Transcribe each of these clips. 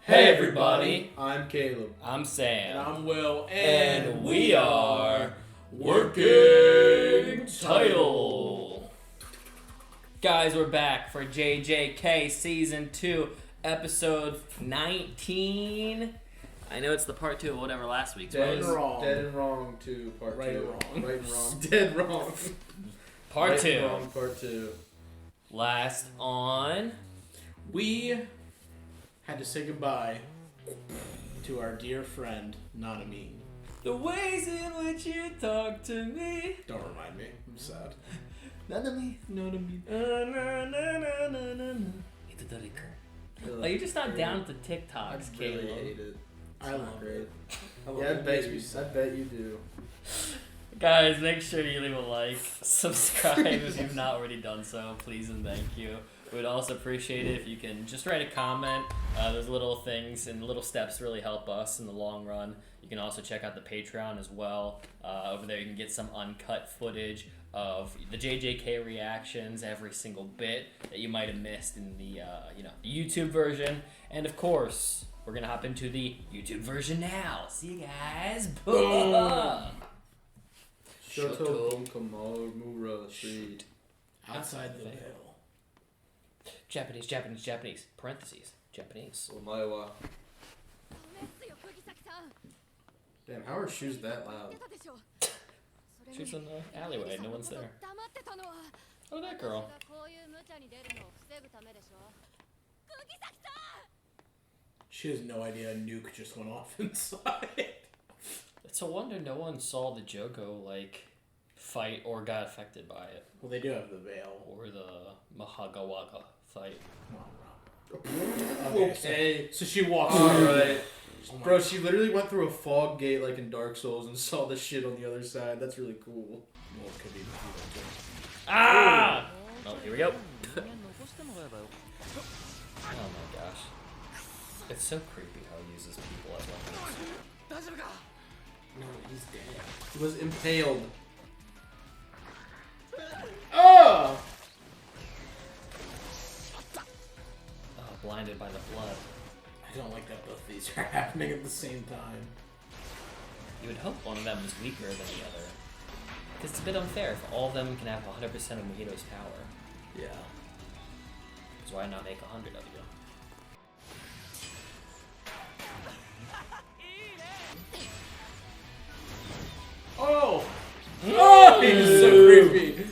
Hey everybody, I'm Caleb. I'm Sam. And I'm Will. And we are Working Title. Guys, we're back for JJK Season 2, Episode 19. I know it's the part 2 of whatever last week's Dead was. and Wrong. Dead and Wrong 2, part 2. Right and Wrong. Right and Wrong. Dead Wrong. Part Right 2. and Wrong, part 2. Last on... We had to say goodbye to our dear friend, Nanami. The ways in which you talk to me. Don't remind me. I'm sad. Nanami. Oh, you're just not down with the TikToks, I really Caleb. hate it. I love Great. I Yeah, I bet you do. Guys, make sure you leave a like, subscribe if you've not already done so, please and thank you. We would also appreciate it if you can just write a comment. Those little things and little steps really help us in the long run. You can also check out the Patreon as well. Over there you can get some uncut footage of the JJK reactions, every single bit that you might have missed in the the YouTube version. And of course, we're going to hop into the YouTube version now. See you guys. Boom. Shoto Kamamura Street. Outside the veil. Japanese, parentheses, Japanese. Omaewa. Damn, how are shoes that loud? She's in the alleyway, no one's there. Oh, that girl. She has no idea a nuke just went off inside. It's a wonder no one saw the Jogo, fight or got affected by it. Well, they do have the veil. Or the Mahagawaga fight. Okay. So she walks Alright. Oh Bro, she literally went through a fog gate like in Dark Souls and saw the shit on the other side. That's really cool. Well, it could be the too. Ah! Oh, here we go. Oh my gosh. It's so creepy how he uses people as weapons. No, he's dead. He was impaled. Oh! Oh, blinded by the blood. I don't like that both these are happening at the same time. You would hope one of them was weaker than the other. Because it's a bit unfair if all of them can have 100% of Mohito's power. Yeah. So why not make 100 of you? Oh! Oh! He's so creepy.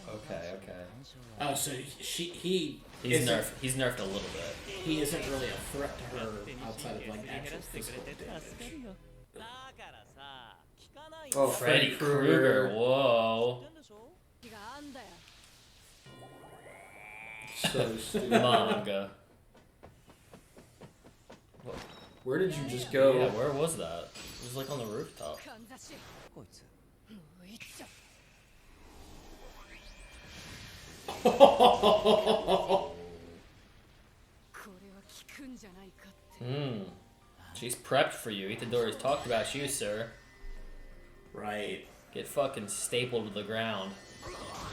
Okay. Oh, so he's nerfed a little bit. He isn't really a threat to her outside of actual physical damage. Oh, Freddy Krueger, whoa. So stupid. Manga. Where did you just go? Yeah, where was that? It was on the rooftop. She's prepped for you. Itadori's talked about you, sir. Right. Get fucking stapled to the ground.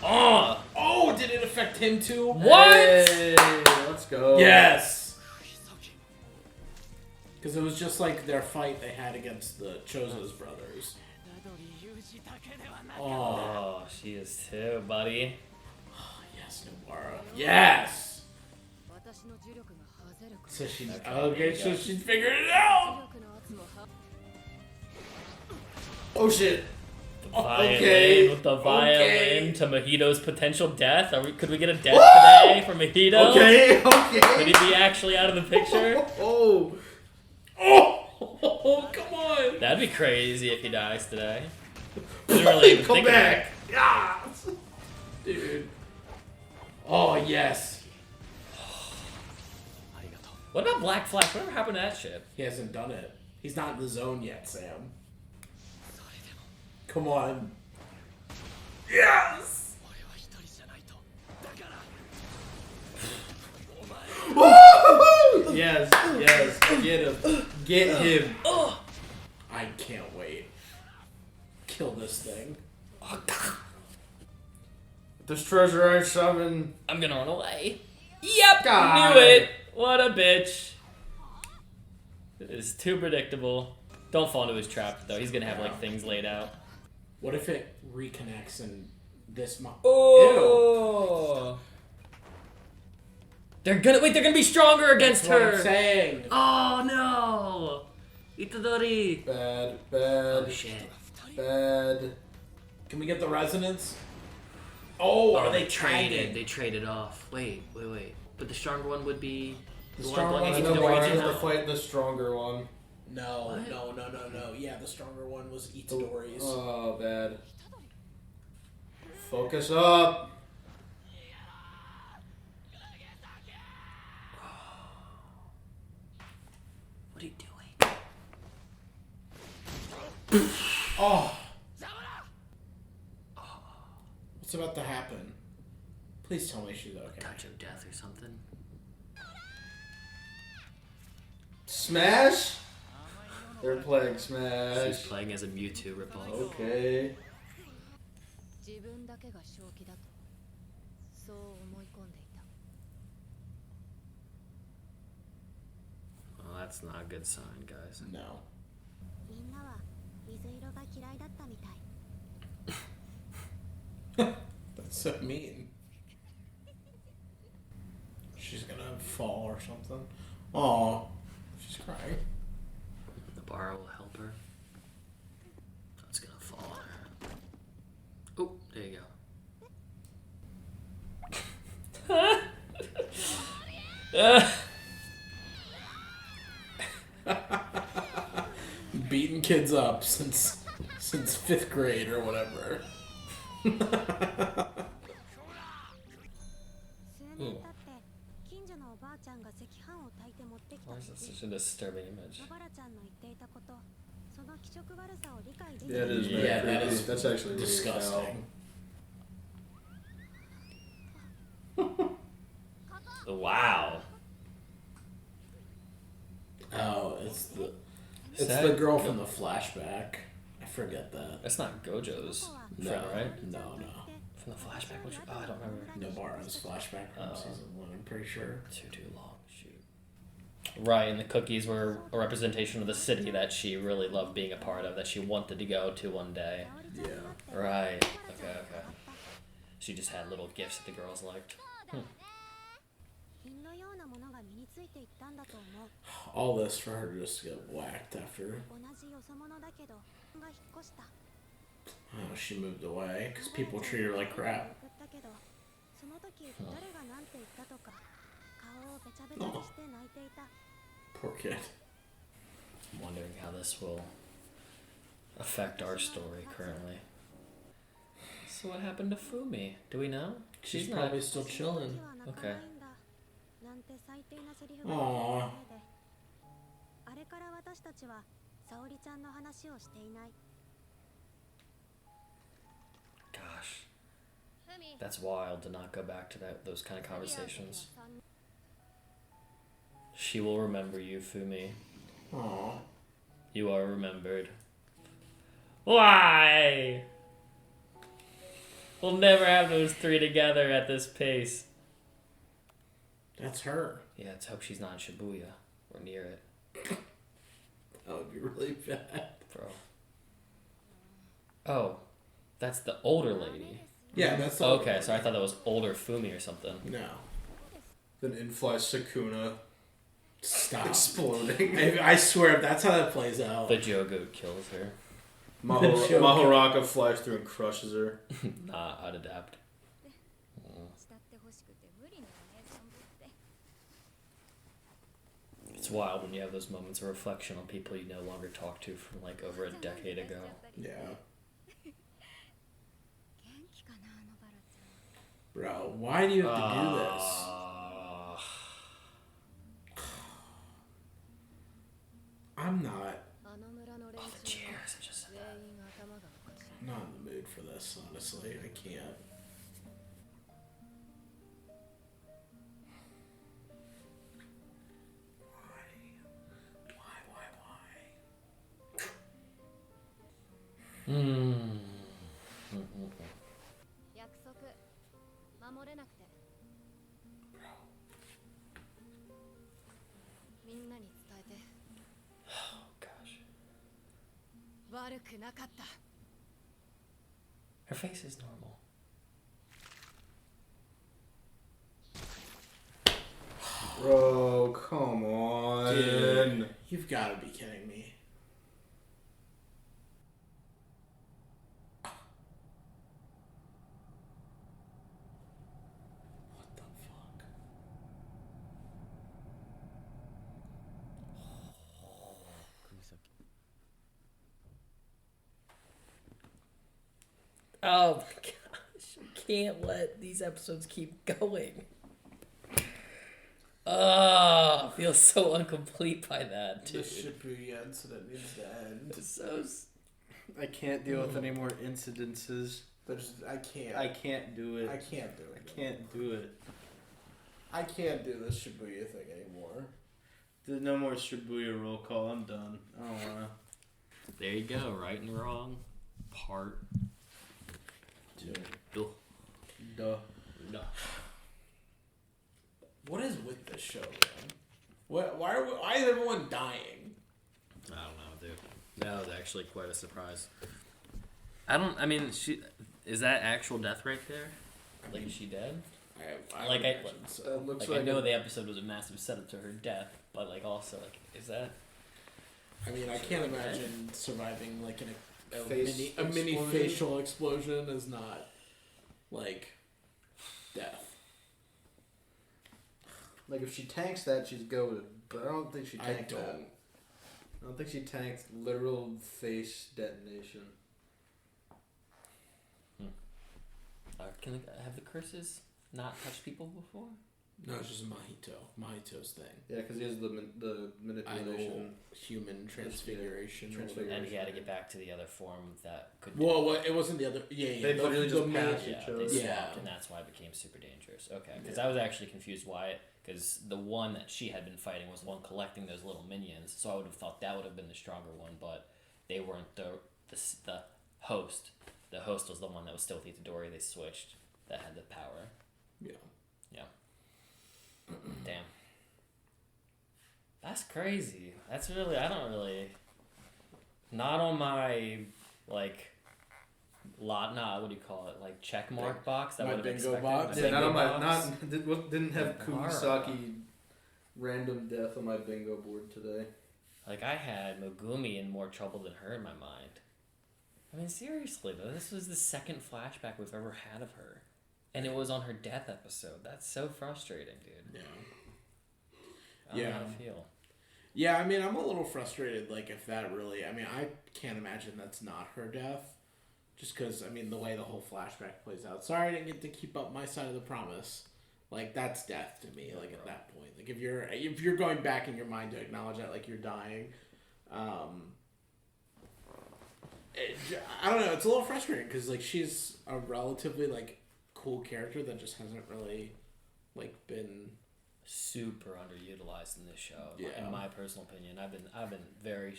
Oh! Oh, did it affect him too? What? Hey, let's go. Yes! Because it was just like their fight they had against the Chozo's brothers. Oh, she is too, buddy. Yes, Nobara. Yes! So she so she figured it out! Oh shit. The violin Okay. with the violin Okay. to Mohito's potential death. Could we get a death today for Mohito? Okay. Could he be actually out of the picture? Oh. Oh, come on! That'd be crazy if he dies today. Didn't really even Come think of back! it. Yes! Dude. Oh, yes. What about Black Flash? Whatever happened to that shit? He hasn't done it. He's not in the zone yet, Sam. Come on. Yes! Yes. Get him. Get him. I can't wait. Kill this thing. This treasure I summon. I'm gonna run away. Yep, God. knew it. What a bitch. It is too predictable. Don't fall into his trap though. He's gonna have like things laid out. What if it reconnects and this Oh. They're gonna be stronger against That's what her. I'm saying. Oh no. Itadori. Bad. Oh shit. Bad. Can we get the resonance? Oh, are they traded? tagging? They traded off. Wait. But the stronger one would be The stronger one I is know Itadori. why I have to fight the stronger one. No. What? Yeah, the stronger one was Itadori's. Oh, bad. Focus up. What are you doing? Oh. What's about to happen? Please tell me she's okay. Touch of death or something. Smash? They're playing She's Smash. playing as a Mewtwo ripoff. Okay. 自分だけが正気だとそう思い込んでいた Well, that's not a good sign, guys. No. みんなは水色が嫌いだったみたい That's so mean. She's gonna fall or something. Aw. She's crying. Nobara will help her. Oh, it's gonna fall on her. Oh, there you go. Beating kids up since 5th grade or whatever. 数年経って近所のおばあちゃんが赤飯を炊いて持ってきた Why is 時 this such a disturbing image? 野原ちゃんの言っていたことその気色悪さを理解でき Yeah, it is. Yeah, very that creepy. is That's actually really disgusting. Wow. Oh, it's Is the that girl from the flashback. I forget that. That's not Gojo's No, friend, right? no. From the flashback? Which, oh, I don't remember. Nobara's flashback from Oh. season 1, I'm pretty sure. Too long. Shoot. Right, and the cookies were a representation of the city that she really loved being a part of, that she wanted to go to one day. Yeah. Right. Okay. She just had little gifts that the girls liked. 品のようなものが身についていったんだと思う All this for her to just get whacked after 同じよそ者だけどが引っ越した she moved away because people treat her like crap. 送ったけどその時誰が何て言ったとか顔をべちゃべちゃにして泣いていた Poor kid. I'm wondering how this will affect our story currently. So what happened to Fumi? Do we know? She's probably still chilling. Okay. なんて最低なセリフが Aww. あれから私たちは沙織ちゃんの話をしていない Gosh. That's wild to not go back to those kind of conversations. She will remember you, Fumi. Aw. You are remembered. Why? We'll never have those three together at this pace. That's her. Yeah, let's hope she's not in Shibuya or near it, That would be really bad. bro. Oh, that's the older lady. Yeah, that's the Okay, so I thought that was older Fumi or something. No. Then in flies Sukuna Stop. exploding. I swear, if that's how that plays out. The Jogo kills her. Mahoraka flies through and crushes her. Nah, I'd adapt. 慕ってほしくて無理なお姉さんぶって It's wild when you have those moments of reflection on people you no longer talk to from like over a decade ago. Yeah. 元気かな野原ちゃん Bro, why do you have to do this? I'm not あの村の連 Oh, the 中 chairs. I just said 全 that. 員頭がおかしい not in the mood for this, honestly. I can't. Why? Hmm. 約束守れなくてみんなに伝えて Oh gosh. 悪くなかった Her face is normal. Bro, come on. Dude, you've got to be kidding me. What the fuck? Oh my gosh. I can't let these episodes keep going. Oh, I feel so incomplete by that, dude. This Shibuya incident needs to end. It's so... I can't deal with any more incidences. I can't. I can't do it. I can't do it. I can't do it. I can't do this Shibuya thing anymore. There's no more Shibuya roll call. I'm done. I don't wanna. There you go, right and wrong. Part 2. Duh. No. What is with this show, man? Why is everyone dying? I don't know, dude. That was actually quite a surprise. Is that actual death right there? Like, is she dead? I Like, would I- imagine so. It looks Like, like I know the episode was a massive setup to her death, but, like, also, like, is that... I mean, I can't imagine surviving like a Face mini explosion? facial explosion is not like death. Like if she tanks that, she's goated. But I don't think she I tanked that. don't. I don't think she tanked literal face detonation. Have the curses not touched people before? No, it's just Mahito's thing. Yeah, because he has the manipulation. Idle human transfiguration. Transfiguration. And he had to get back to the other form that could... Well, it wasn't the other. Yeah. They literally just main- passed each other. They Yeah. swapped, and that's why it became super dangerous. Okay, because Yeah. I was actually confused why, because the one that she had been fighting was the one collecting those little minions, so I would have thought that would have been the stronger one, but they weren't the host. The host was the one that was still with Itadori. They switched. That had the power. Yeah. Damn. That's crazy. That's really... I don't really... Not on my, like... what do you call it? Like, check mark box? That My would have bingo expected. box? My Yeah, not bingo on my box. didn't have Nobara. Kugisaki random death on my bingo board today. Like, I had Megumi in more trouble than her in my mind. I mean, seriously, though, this was the second flashback we've ever had of her. And it was on her death episode. That's so frustrating, dude. Yeah. I don't know Yeah. how to feel. Yeah, I mean, I'm a little frustrated. Like, if that really, I mean, I can't imagine that's not her death. Just because, I mean, the way the whole flashback plays out. Sorry I didn't get to keep up my side of the promise. Like, that's death to me. Like, at that point, like if you're going back in your mind to acknowledge that, like, you're dying, I don't know. It's a little frustrating because like she's a relatively like cool character that just hasn't really like been Super underutilized in this show. Yeah. In my personal opinion, I've been very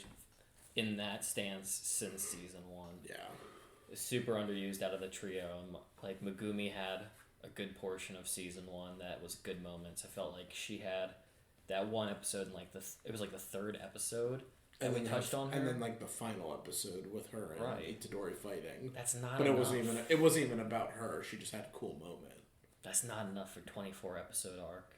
in that stance since season 1. yeah. Super underused out of the trio. Like, Megumi had a good portion of season 1 that was good moments. I felt like she had that one episode, like it was like the third episode that we touched on her. And then like the final episode with her and Right. Itadori fighting. That's not But enough. it wasn't even about her. She just had a cool moment. That's not enough for 24 episode arc.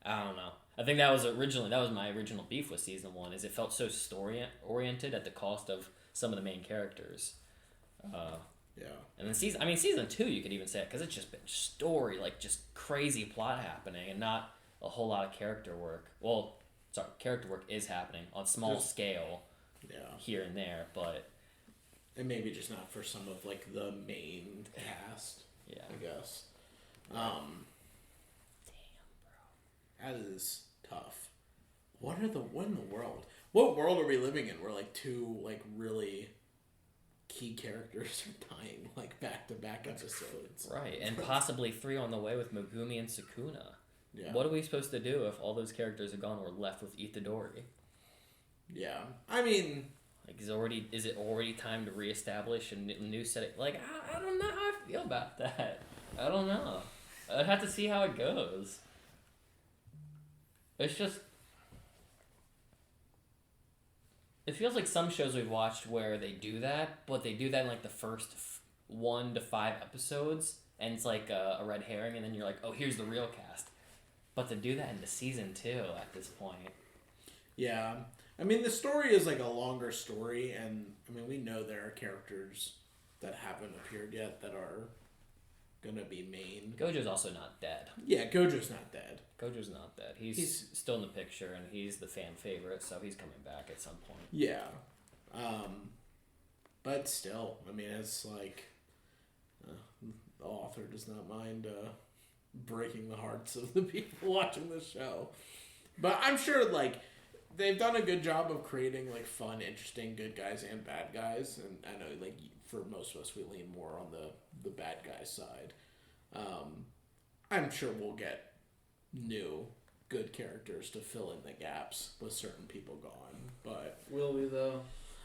I don't know. I think that was my original beef with season 1. Is it felt so story oriented at the cost of some of the main characters. Yeah. And then season 2 you could even say it because it's just been story, like just crazy plot happening and not a whole lot of character work. Well, sorry, character work is happening on small scale Yeah. here and there, but And maybe just not for some of like the main cast, yeah. I guess. Damn, That is tough. What in the world? What world are we living in where like two like really key characters are dying like back to back episodes? Right, and possibly 3 on the way with Megumi and Sukuna. Yeah. What are we supposed to do if all those characters are gone? We're left with Itadori. Yeah. I mean, Like, is it already time to reestablish a new set of... Like, I don't know how I feel about that. I don't know. I'd have to see how it goes. It's just... It feels like some shows we've watched where they do that, but they do that in like the first 1 to 5 episodes, and it's like a red herring, and then you're like, oh, here's the real cast. But to do that into season 2 at this point... Yeah. I mean, the story is like a longer story, and I mean, we know there are characters that haven't appeared yet that are gonna be main. Gojo's also not dead. Yeah, Gojo's not dead. Gojo's not dead. He's still in the picture, and he's the fan favorite, so he's coming back at some point. Yeah. But still, I mean, it's like the author does not mind breaking the hearts of the people watching the show. But I'm sure, like, they've done a good job of creating, like, fun, interesting good guys and bad guys. And I know, like, for most of us, we lean more on the bad guy side. I'm sure we'll get new good characters to fill in the gaps with certain people gone. But Will we, though?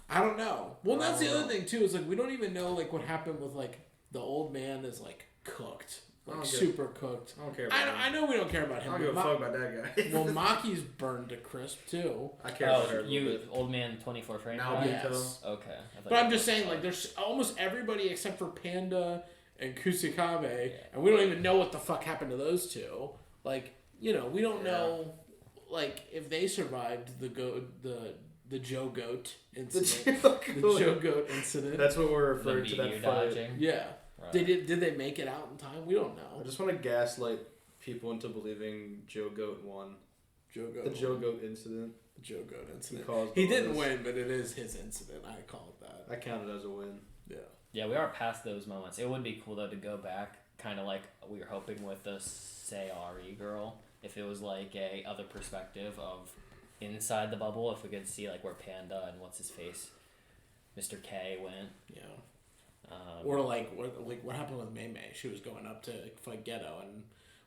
I don't know. Well, that's the other thing, too, is, like, we don't even know, like, what happened with, like, the old man is, like, cooked. Like, super cooked. I don't care about him. I know we don't care about him. I don't give a fuck about that guy. Well, Maki's burned to crisp, too. I care about her. You, old man 24 frame? Now, Yes. Okay. But I'm just saying, like, there's almost everybody except for Panda and Kusakabe, and we don't even know what the fuck happened to those two. Like, you know, we don't know, like, if they survived the Joe Goat incident. The Joe Goat incident. That's what we're referring to, that fight. dodging. Yeah. Right. Did they make it out in time? We don't know. I just want to gaslight people into believing Joe Goat won. Joe Goat. The Joe Goat incident. The Joe Goat incident. He He didn't win, but it is his incident. I call it that. I count it as a win. Yeah. Yeah, we are past those moments. It would be cool, though, to go back, kind of like we were hoping with the Sayari girl. If it was like a other perspective of inside the bubble, if we could see like where Panda and what's his face, Mr. K went. Yeah. Or like what happened with Mei Mei? She was going up to fight Ghetto, and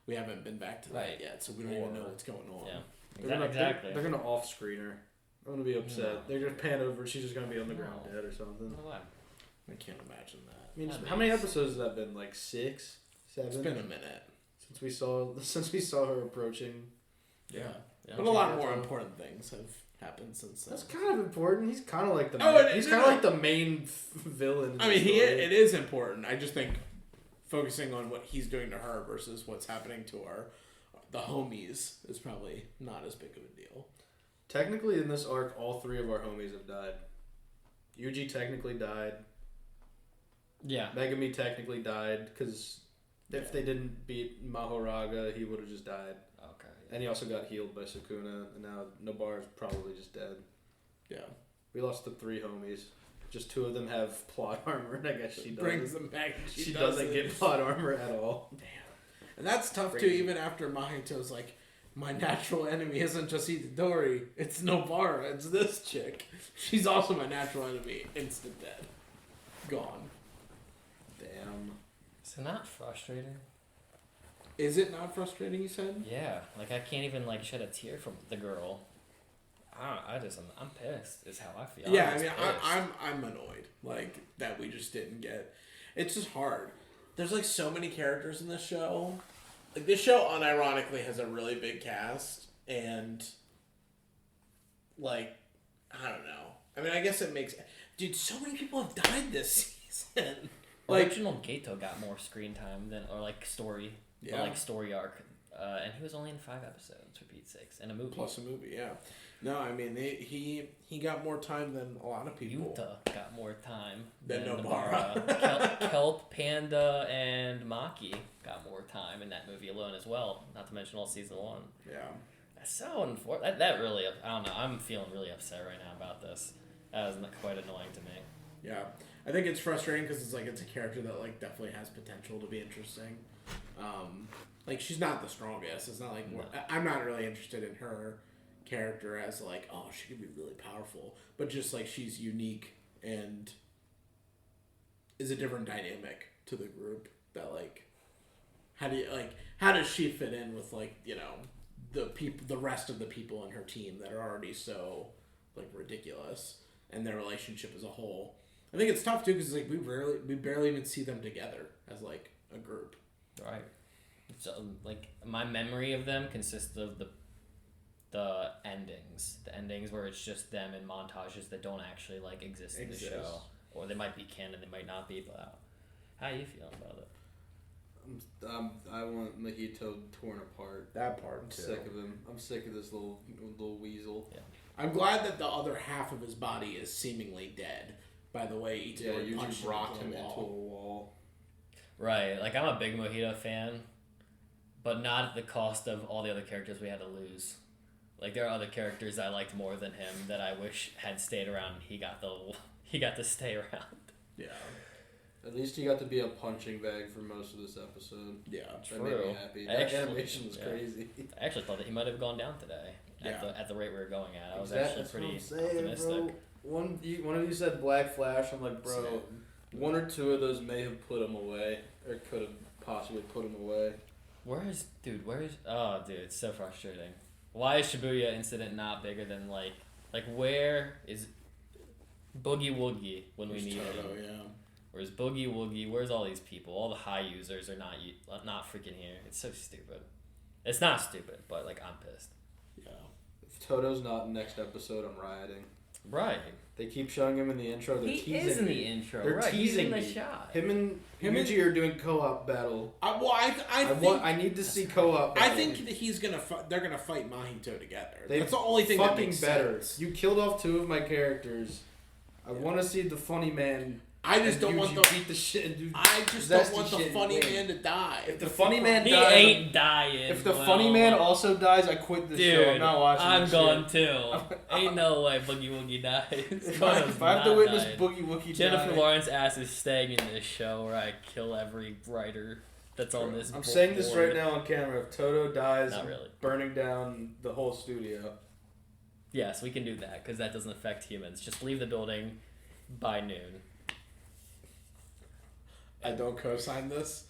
we haven't been back to that yet, so we don't even know what's going on. Yeah, exactly. They're gonna off screen her. I'm gonna be upset. No. They're gonna pan over. She's just gonna be on the ground dead or something. No way. I can't imagine that. I mean, how many episodes has that been? Like 6, 7? It's been a minute since we saw her approaching. Yeah. Yeah. But a lot more important things have happened since then. That's kind of important. He's kind of like the like the main villain. I mean, it is important. I just think focusing on what he's doing to her versus what's happening to the homies is probably not as big of a deal. Technically, in this arc, all 3 of our homies have died. Yuji technically died. Yeah. Megami technically died because if they didn't beat Mahoraga, he would have just died. Okay. And he also got healed by Sukuna, and now Nobara's probably just dead. Yeah. We lost the 3 homies. Just 2 of them have plot armor, and I guess she doesn't. Brings them back. She doesn't get plot armor at all. Damn. And that's tough too, even after Mahito's like, my natural enemy isn't just Itadori, it's Nobara, it's this chick. She's also my natural enemy. Instant dead. Gone. Damn. Is it not frustrating? Is it not frustrating, you said? Yeah. Like, I can't even, like, shed a tear from the girl. I'm pissed, is how I feel. Yeah, I mean, I'm annoyed. Like, that we just didn't get. It's just hard. There's, like, so many characters in this show. Like, this show, unironically, has a really big cast. And, like, I don't know. I mean, I guess it makes... Dude, so many people have died this season. Like, Original Gato got more screen time than, or, like, story. Yeah. Or, like, story arc. And he was only in 5 episodes, for Pete's sakes. And a movie. Plus a movie, yeah. No, I mean, he got more time than a lot of people. Yuta got more time Than than Nobara. Nobara. Kelp, Panda, and Maki got more time in that movie alone as well. Not to mention all season 1. Yeah. That's so unfortunate. That really, I don't know. I'm feeling really upset right now about this. That was quite annoying to me. Yeah. I think it's frustrating because it's like it's a character that like definitely has potential to be interesting. Like she's not the strongest. It's not like I'm not really interested in her character as like, oh, she could be really powerful, but just like she's unique and is a different dynamic to the group that like how does she fit in with like, you know, the rest of the people in her team that are already so like ridiculous and their relationship as a whole. I think it's tough too because like we barely even see them together as like a group. Right. So, like, my memory of them consists of the endings. The endings where it's just them in montages that don't actually, like, exist in the show. Or they might be canon, they might not be, but how are you feeling about it? I want Mahito torn apart. That part, I'm too. sick of him. I'm sick of this little weasel. Yeah. I'm glad that the other half of his body is seemingly dead. By the way, You punched just rocked him into into a wall. Right. Like, I'm a big Mojito fan, but not at the cost of all the other characters we had to lose. Like, there are other characters I liked more than him that I wish had stayed around. He got to stay around. Yeah. At least he got to be a punching bag for most of this episode. Yeah. That made me happy. That animation was crazy. I actually thought that he might have gone down today at the rate we were going at. I was actually pretty optimistic. Bro. One of you said Black Flash. I'm like, bro, one or two of those may have put him away, or could have possibly put him away. Oh, dude, it's so frustrating. Why is Shibuya incident not bigger than, like where is Boogie Woogie when we need him? Yeah. Where's Boogie Woogie? Where's all these people? All the high users are not freaking here. It's so stupid. It's not stupid, but, like, I'm pissed. Yeah. If Toto's not in next episode, I'm rioting. Right. They keep showing him in the intro. They're He teasing is in me. the intro. They're right. teasing He's in the me. shot. Him and Yuji are doing co-op battle. I need to see co-op battle. I think that they're gonna fight Mahito together. They That's the only thing that fucking makes better. sense. You killed off two of my characters. I want to see the funny man. I just don't want beat the shit and do. I just don't want the funny man to die. If the funny man He dies, ain't dying. if the funny man also dies, I quit the show. I'm not watching. I'm this gone shit. too. Ain't no way Boogie Woogie dies. If I have to witness Boogie Woogie Jennifer die, Lawrence ass is staying in this show where I kill every writer that's on this. I'm saying this board. right now on camera. If Toto dies, Not I'm really. burning down the whole studio. Yes, we can do that because that doesn't affect humans. Just leave the building by noon. I don't co-sign this.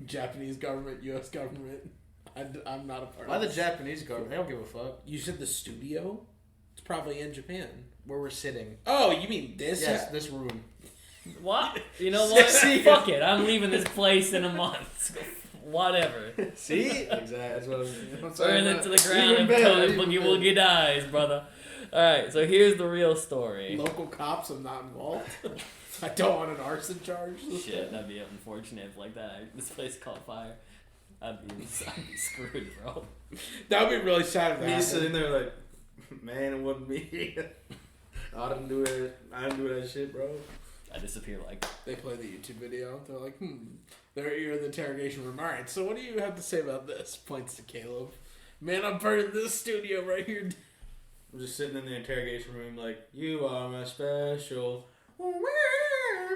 Japanese government, U.S. government. I'm not a part Why of the this. Japanese government? They don't give a fuck. You said the studio? It's probably in Japan. Where we're sitting. Oh, you mean this? Yes, this room. What? You know what? See? Fuck it. I'm leaving this place in a month. Whatever. See? Exactly. That's what I'm Burn it to the ground Even and better, tell it even Boogie better. Woogie dies, brother. Alright, so here's the real story. Local cops, I'm not involved. I don't want an arson charge. Shit, that'd be unfortunate if like that. This place caught fire. I'd be screwed, bro. That would be really sad if that Me happened. sitting there like, man, it wasn't me. I didn't do it. I didn't do that shit, bro. I disappear like. They play the YouTube video. They're like, They're here in the interrogation room. Alright, so what do you have to say about this? Points to Caleb. Man, I'm burning this studio right here. I'm just sitting in the interrogation room like, you are my special.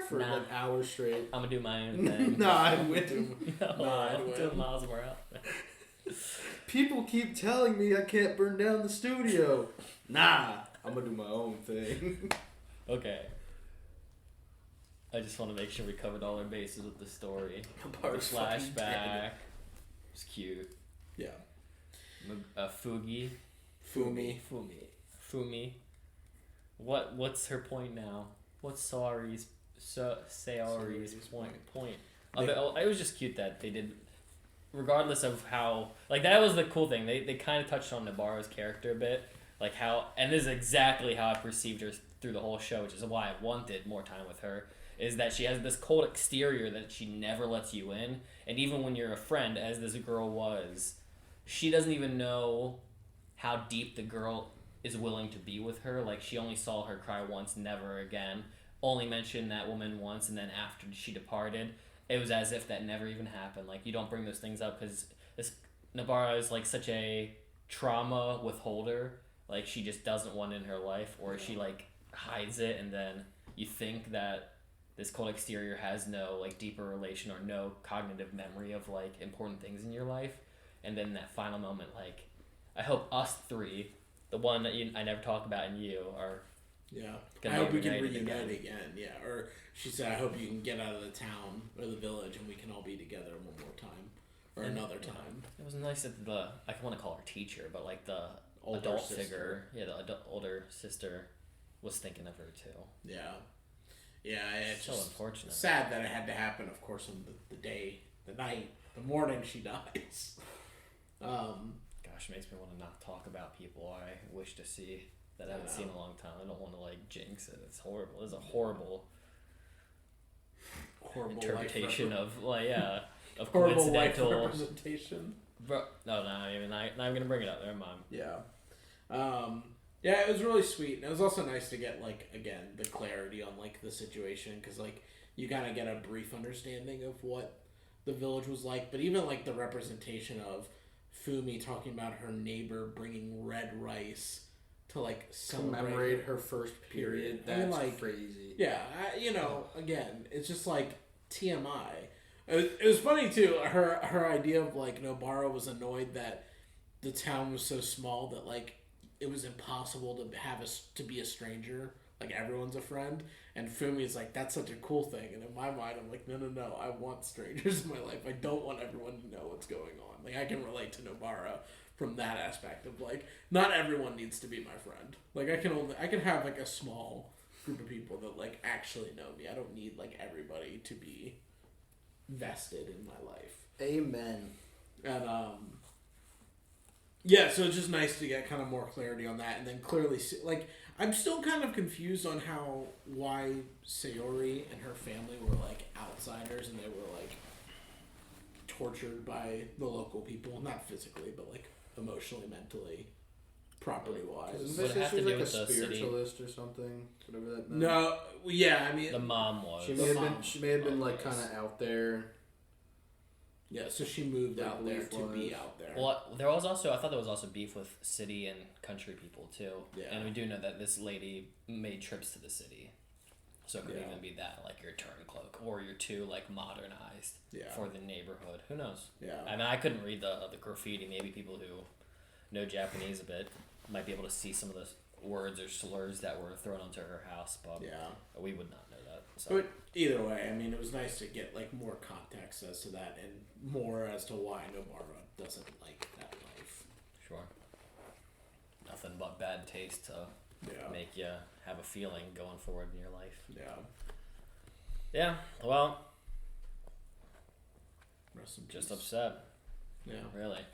For Nah. an hour straight. I'm gonna do my own thing. Nah, I'm with him. No, I'd I'm win. doing Miles Morales. People keep telling me I can't burn down the studio. Nah, I'm gonna do my own thing. Okay. I just want to make sure we covered all our bases with the story. The Bart's fucking flashback. dead. It's cute. Yeah. Fugi. Fumi. What's her point now? What's Saori's point? It was just cute that they did, regardless of how, like, that was the cool thing. They kind of touched on Nobara's character a bit, like how, and this is exactly how I perceived her through the whole show, which is why I wanted more time with her, is that she has this cold exterior that she never lets you in, and even when you're a friend, as this girl was, she doesn't even know how deep the girl is willing to be with her. Like, she only saw her cry once, never again, only mentioned that woman once, and then after she departed, it was as if that never even happened. Like, you don't bring those things up because Nobara is like such a trauma withholder. Like, she just doesn't want it in her life, or she like hides it, and then you think that this cold exterior has no like deeper relation or no cognitive memory of like important things in your life, and then that final moment, like, I hope us three, the one that I never talk about, and you are. Yeah. Gonna I hope be we can reunited reunite again. Yeah. Or she said, I hope you can get out of the town or the village and we can all be together one more time. Or another time. It was nice that I want to call her teacher, but like the Older adult sister. figure, the older sister was thinking of her too. Yeah. Yeah, it's So just unfortunate. sad that it had to happen, of course, on the night the morning she dies. Gosh, it makes me want to not talk about people I wish to see that I haven't seen in a long time. I don't want to like jinx it. It's horrible. It's a horrible interpretation of of horrible life coincidental representation. Bro, no, not even. Not even gonna bring it up. Never mind. Yeah. Yeah, it was really sweet. And it was also nice to get, like, again, the clarity on, like, the situation. Because, like, you kind of get a brief understanding of what the village was like. But even, like, the representation of Fumi talking about her neighbor bringing red rice to, like, commemorate her first period. That's, I mean, like, crazy. Yeah, again, it's just, like, TMI. It was funny, too. Her idea of, like, Nobara was annoyed that the town was so small that, like, it was impossible to have to be a stranger. Like, everyone's a friend. And Fumi's like, that's such a cool thing. And in my mind, I'm like, no. I want strangers in my life. I don't want everyone to know what's going on. Like, I can relate to Nobara from that aspect of, like, not everyone needs to be my friend. Like, I can have, like, a small group of people that, like, actually know me. I don't need, like, everybody to be vested in my life. Amen. And, yeah, so it's just nice to get kind of more clarity on that, and then clearly see, like, I'm still kind of confused on why Sayori and her family were, like, outsiders, and they were, like, tortured by the local people, not physically, but, like, emotionally, mentally, property-wise. Isn't Would it this have to she's do like a with the city? spiritualist or something? Whatever that meant. No, yeah, I mean... The mom was. She may have been like, kind of out there. Yeah, so she moved out there to be out there. Well, there was also, I thought there was also beef with city and country people too. Yeah. And we do know that this lady made trips to the city. So it could even be that, like, you're turncloak, or you're too, like, modernized for the neighborhood. Who knows? Yeah. I mean, I couldn't read the graffiti. Maybe people who know Japanese a bit might be able to see some of the words or slurs that were thrown onto her house, but we would not know that. So. But either way, I mean, it was nice to get, like, more context as to that, and more as to why Nobara doesn't like that life. Sure. Nothing but bad taste to make you have a feeling going forward in your life. Yeah. Yeah, well, Rest in just peace. upset. Yeah. Really.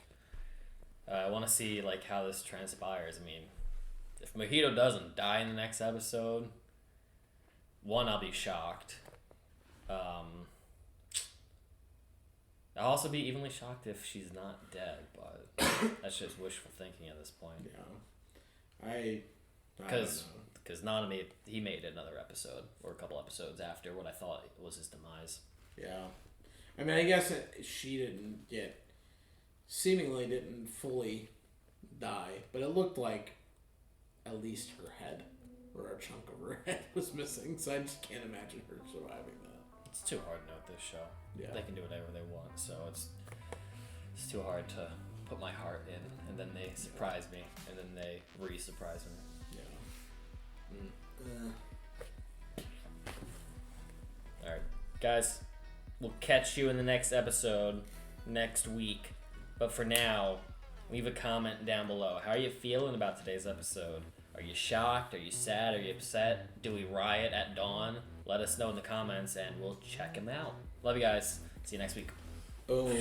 I want to see, like, how this transpires. I mean, if Mojito doesn't die in the next episode, one, I'll be shocked. I'll also be evenly shocked if she's not dead, but that's just wishful thinking at this point. Yeah. I don't know. Because Nana he made another episode, or a couple episodes after what I thought was his demise. Yeah. I mean, I guess she seemingly didn't fully die, but it looked like at least her head, or a chunk of her head was missing, so I just can't imagine her surviving that. It's too hard to know with this show. Yeah. They can do whatever they want, so it's too hard to put my heart in, and then they surprise me, and then they re-surprise me. Yeah. Alright, guys, we'll catch you in the next episode next week, but for now, leave a comment down below. How are you feeling about today's episode? Are you shocked? Are you sad? Are you upset? Do we riot at dawn? Let us know in the comments, and we'll check them out. Love you guys. See you next week. Oh.